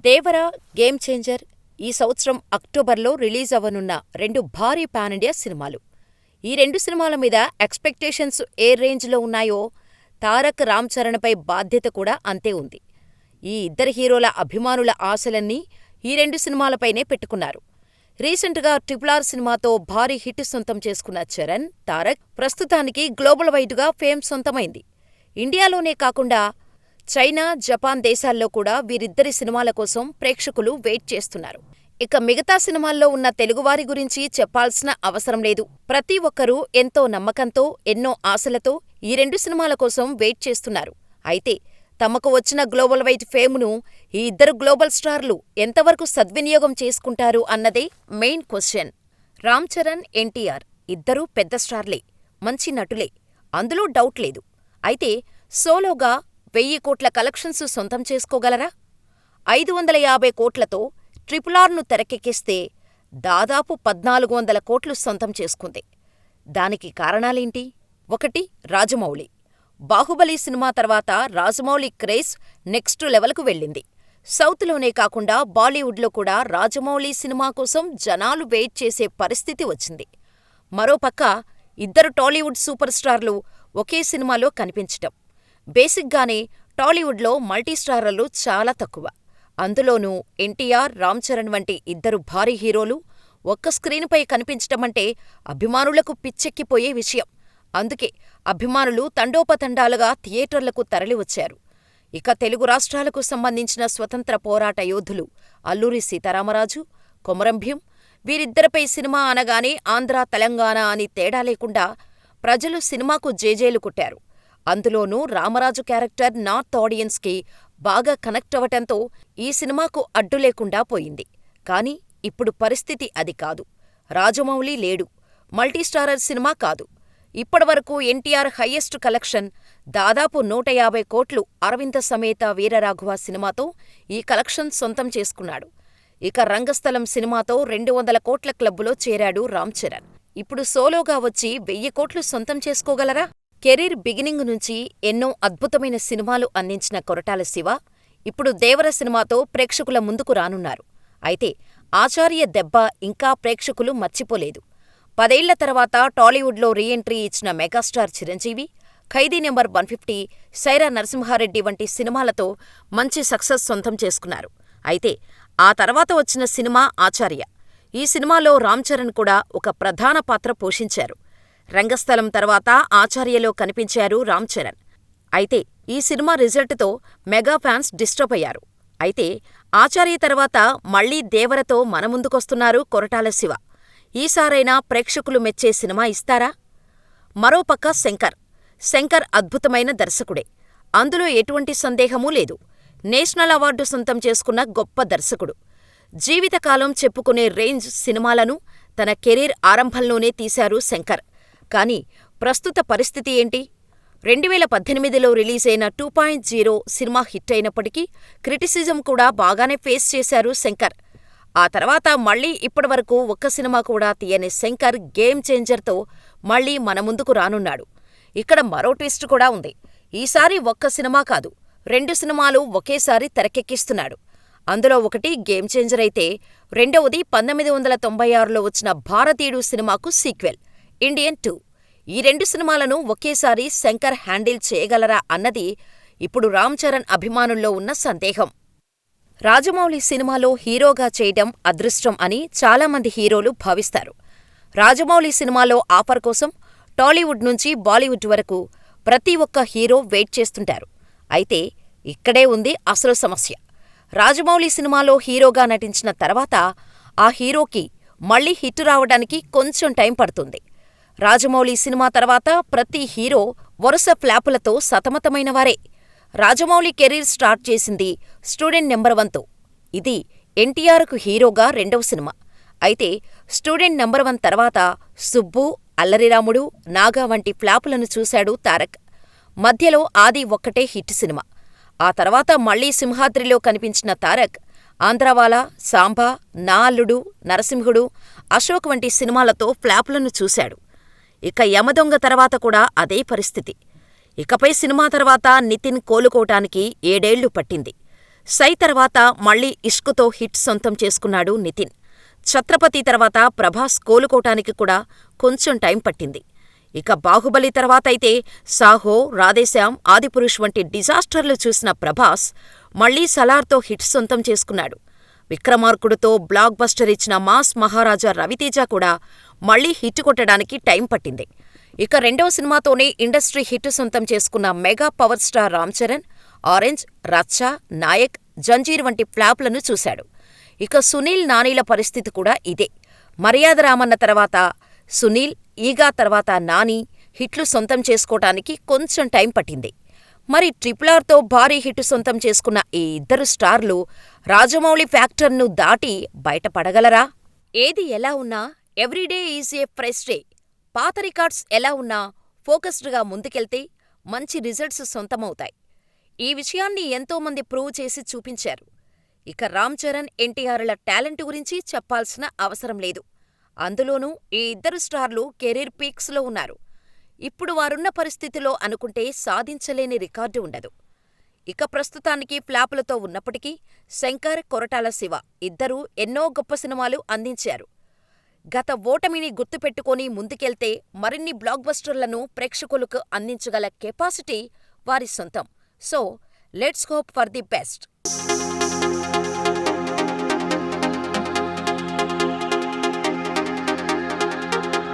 దేవర, game changer ఈ సంవత్సరం అక్టోబర్లో రిలీజ్ అవ్వనున్న రెండు భారీ పాన్ ఇండియా సినిమాలు. ఈ రెండు సినిమాల మీద ఎక్స్పెక్టేషన్స్ ఏ రేంజ్లో ఉన్నాయో తారక్ రామ్ చరణ్పై బాధ్యత కూడా అంతే ఉంది. ఈ ఇద్దరి హీరోల అభిమానుల ఆశలన్నీ ఈ రెండు సినిమాలపైనే పెట్టుకున్నారు. రీసెంట్గా RRR సినిమాతో భారీ హిట్ సొంతం చేసుకున్న చరణ్, తారక్ ప్రస్తుతానికి గ్లోబల్ వైడ్గా ఫేమ్ సొంతమైంది. ఇండియాలోనే కాకుండా చైనా, జపాన్ దేశాల్లో కూడా వీరిద్దరి సినిమాల కోసం ప్రేక్షకులు వెయిట్ చేస్తున్నారు. ఇక మిగతా సినిమాల్లో ఉన్న తెలుగువారి గురించి చెప్పాల్సిన అవసరం లేదు. ప్రతి ఒక్కరూ ఎంతో నమ్మకంతో, ఎన్నో ఆశలతో ఈ రెండు సినిమాల కోసం వెయిట్ చేస్తున్నారు. అయితే తమకు వచ్చిన గ్లోబల్ వైడ్ ఫేమ్ను ఈ ఇద్దరు గ్లోబల్ స్టార్లు ఎంతవరకు సద్వినియోగం చేసుకుంటారు అన్నదే మెయిన్ క్వశ్చన్. రామ్ చరణ్, ఎన్టీఆర్ ఇద్దరూ పెద్ద స్టార్లే, మంచి నటులే, అందులో డౌట్ లేదు. అయితే సోలోగా 1000 కోట్ల కలెక్షన్స్ సొంతం చేసుకోగలరా? 550 కోట్లతో RRRను తెరకెక్కిస్తే దాదాపు 1400 కోట్లు సొంతం చేసుకుంది. దానికి కారణాలేంటి? ఒకటి, రాజమౌళి. బాహుబలి సినిమా తర్వాత రాజమౌళి క్రేజ్ నెక్స్ట్ లెవెల్కు వెళ్ళింది. సౌత్లోనే కాకుండా బాలీవుడ్లో కూడా రాజమౌళి సినిమా కోసం జనాలు వెయిట్ చేసే పరిస్థితి వచ్చింది. మరోపక్క ఇద్దరు టాలీవుడ్ సూపర్ స్టార్లు ఒకే సినిమాలో కనిపించటం. బేసిక్గానే టాలీవుడ్లో మల్టీస్టారర్లు చాలా తక్కువ. అందులోనూ ఎన్టీఆర్, రామ్ చరణ్ వంటి ఇద్దరు భారీ హీరోలు ఒక్క స్క్రీనుపై కనిపించటమంటే అభిమానులకు పిచ్చెక్కిపోయే విషయం. అందుకే అభిమానులు తండోపతండాలుగా థియేటర్లకు తరలివచ్చారు. ఇక తెలుగు రాష్ట్రాలకు సంబంధించిన స్వతంత్ర పోరాట యోధులు అల్లూరి సీతారామరాజు, కొమరం భీం వీరిద్దరిపై సినిమా అనగానే ఆంధ్ర, తెలంగాణ అని తేడా లేకుండా ప్రజలు సినిమాకు జేజేలు కొట్టారు. అందులోనూ రామరాజు క్యారెక్టర్ నార్త్ ఆడియన్స్కి బాగా కనెక్ట్ అవటంతో ఈ సినిమాకు అడ్డు లేకుండా పోయింది. కానీ ఇప్పుడు పరిస్థితి అది కాదు. రాజమౌళి లేడు, మల్టీస్టారర్ సినిమా కాదు. ఇప్పటివరకు ఎన్టీఆర్ హయ్యెస్ట్ కలెక్షన్ దాదాపు 150 కోట్లు అరవింద సమేత వీరరాఘవ సినిమాతో ఈ కలెక్షన్ సొంతం చేసుకున్నాడు. ఇక రంగస్థలం సినిమాతో 200 కోట్ల క్లబ్బులో చేరాడు రామ్ చరణ్. ఇప్పుడు సోలోగా వచ్చి 1000 కోట్లు సొంతం చేసుకోగలరా? కెరీర్ బిగినింగ్ నుంచి ఎన్నో అద్భుతమైన సినిమాలు అందించిన కొరటాల శివ ఇప్పుడు దేవర సినిమాతో ప్రేక్షకుల ముందుకు రానున్నారు. అయితే ఆచార్య దెబ్బ ఇంకా ప్రేక్షకులు మర్చిపోలేదు. 10 ఏళ్ల తర్వాత టాలీవుడ్లో రీఎంట్రీ ఇచ్చిన మెగాస్టార్ చిరంజీవి ఖైదీ నెంబర్ 150, సైరా నరసింహారెడ్డి వంటి సినిమాలతో మంచి సక్సెస్ సొంతం చేసుకున్నారు. అయితే ఆ తర్వాత వచ్చిన సినిమా ఆచార్య. ఈ సినిమాలో రామ్ చరణ్ కూడా ఒక ప్రధాన పాత్ర పోషించారు. రంగస్థలం తర్వాత ఆచార్యలో కనిపించారు రామ్ చరణ్. అయితే ఈ సినిమా రిజల్ట్తో మెగా ఫ్యాన్స్ డిస్టర్బ్ అయ్యారు. అయితే ఆచార్య తర్వాత మళ్లీ దేవరతో మన ముందుకొస్తున్నారు కొరటాల శివ. ఈసారైనా ప్రేక్షకులు మెచ్చే సినిమా ఇస్తారా? మరోపక్క శంకర్ అద్భుతమైన దర్శకుడే, అందులో ఎటువంటి సందేహమూ లేదు. నేషనల్ అవార్డు సొంతం చేసుకున్న గొప్ప దర్శకుడు. జీవితకాలం చెప్పుకునే రేంజ్ సినిమాలను తన కెరీర్ ఆరంభంలోనే తీశారు శంకర్. కానీ ప్రస్తుత పరిస్థితి ఏంటి? 2018లో రిలీజైన 2.0 సినిమా హిట్ అయినప్పటికీ క్రిటిసిజం కూడా బాగానే ఫేస్ చేశారు శంకర్. ఆ తర్వాత మళ్లీ ఇప్పటివరకు ఒక్క సినిమా కూడా తీయని శంకర్ గేమ్ చేంజర్తో మళ్లీ మన ముందుకు రానున్నాడు. ఇక్కడ మరో ట్విస్ట్ కూడా ఉంది. ఈసారి ఒక్క సినిమా కాదు, 2 సినిమాలు ఒకేసారి తెరకెక్కిస్తున్నాడు. అందులో ఒకటి గేమ్ చేంజర్ అయితే రెండవది 1996లో వచ్చిన భారతీయుడు సినిమాకు సీక్వెల్ ఇండియన్ 2. ఈ 2 సినిమాలను ఒకేసారి శంకర్ హ్యాండిల్ చేయగలరా అన్నది ఇప్పుడు రామ్ చరణ్ అభిమానుల్లో ఉన్న సందేహం. రాజమౌళి సినిమాలో హీరోగా చేయడం అదృష్టం అని చాలామంది హీరోలు భావిస్తారు. రాజమౌళి సినిమాలో ఆఫర్ కోసం టాలీవుడ్ నుంచి బాలీవుడ్ వరకు ప్రతి ఒక్క హీరో వెయిట్ చేస్తుంటారు. అయితే ఇక్కడే ఉంది అసలు సమస్య. రాజమౌళి సినిమాలో హీరోగా నటించిన తర్వాత ఆ హీరోకి మళ్లీ హిట్ రావడానికి కొంచెం టైం పడుతుంది. రాజమౌళి సినిమా తర్వాత ప్రతి హీరో వరుస ఫ్లాపులతో సతమతమైనవారే. రాజమౌళి కెరీర్ స్టార్ట్ చేసింది స్టూడెంట్ నెంబర్ 1తో. ఇది ఎన్టీఆర్కు హీరోగా రెండవ సినిమా. అయితే స్టూడెంట్ నెంబర్ 1 తర్వాత సుబ్బు, అల్లరిరాముడు, నాగా వంటి ఫ్లాపులను చూశాడు తారక్. మధ్యలో ఆది ఒక్కటే హిట్ సినిమా. ఆ తర్వాత మళ్లీ సింహాద్రిలో కనిపించిన తారక్ ఆంధ్రావాలా, సాంబా, నా అల్లుడు, నరసింహుడు, అశోక్ వంటి సినిమాలతో ఫ్లాపులను చూశాడు. ఇక యమదొంగ తర్వాత కూడా అదే పరిస్థితి. ఇకపై సినిమా తర్వాత నితిన్ కోలుకోటానికి 7 ఏళ్లు పట్టింది. సై తర్వాత మళ్లీ ఇష్క్తో హిట్ సొంతం చేసుకున్నాడు నితిన్. ఛత్రపతి తర్వాత ప్రభాస్ కోలుకోటానికి కూడా కొంచెం టైం పట్టింది. ఇక బాహుబలి తర్వాతైతే సాహో, రాధేశ్యామ్, ఆదిపురుష్ వంటి డిజాస్టర్లు చూసిన ప్రభాస్ మళ్లీ సలార్తో హిట్ సొంతం చేసుకున్నాడు. విక్రమార్కుడుతో బ్లాక్ బస్టర్ ఇచ్చిన మాస్ మహారాజా రవితేజ కూడా మళ్లీ హిట్ కొట్టడానికి టైం పట్టింది. ఇక రెండవ సినిమాతోనే ఇండస్ట్రీ హిట్ సొంతం చేసుకున్న mega power star Ram Charan orange, రచ్చ, నాయక్, జంజీర్ వంటి ఫ్లాప్లను చూశాడు. ఇక సునీల్, నానీల పరిస్థితి కూడా ఇదే. మర్యాద రామన్న తర్వాత సునీల్, ఈగా తర్వాత నాని హిట్లు సొంతం చేసుకోటానికి కొంచెం టైం పట్టింది. మరి RRRతో భారీ హిట్ సొంతం చేసుకున్న ఈ ఇద్దరు స్టార్లు రాజమౌళి ఫ్యాక్టర్ను దాటి బయటపడగలరా? ఏది ఎలా ఉన్నా everyday is a fresh day. పాత రికార్డ్స్ ఎలా ఉన్నా ఫోకస్డ్గా ముందుకెళ్తే మంచి రిజల్ట్స్ సొంతమవుతాయి. ఈ విషయాన్ని ఎంతోమంది ప్రూవ్ చేసి చూపించారు. ఇక రామ్ చరణ్, ఎన్టీఆర్ల టాలెంట్ గురించి చెప్పాల్సిన అవసరం లేదు. అందులోనూ ఈ ఇద్దరు స్టార్లు కెరీర్ పీక్స్లో ఉన్నారు. ఇప్పుడు వారున్న పరిస్థితిలో అనుకుంటే సాధించలేని రికార్డు ఉండదు. ఇక ప్రస్తుతానికి ఫ్లాపులతో ఉన్నప్పటికీ శంకర్, కొరటాల శివ ఇద్దరూ ఎన్నో గొప్ప సినిమాలు అందించారు. గత ఓటమిని గుర్తుపెట్టుకొని ముందుకెళ్తే మరిన్ని బ్లాక్ బస్టర్లను ప్రేక్షకులకు అందించగల కెపాసిటీ వారి సొంతం. So let's hope for the best.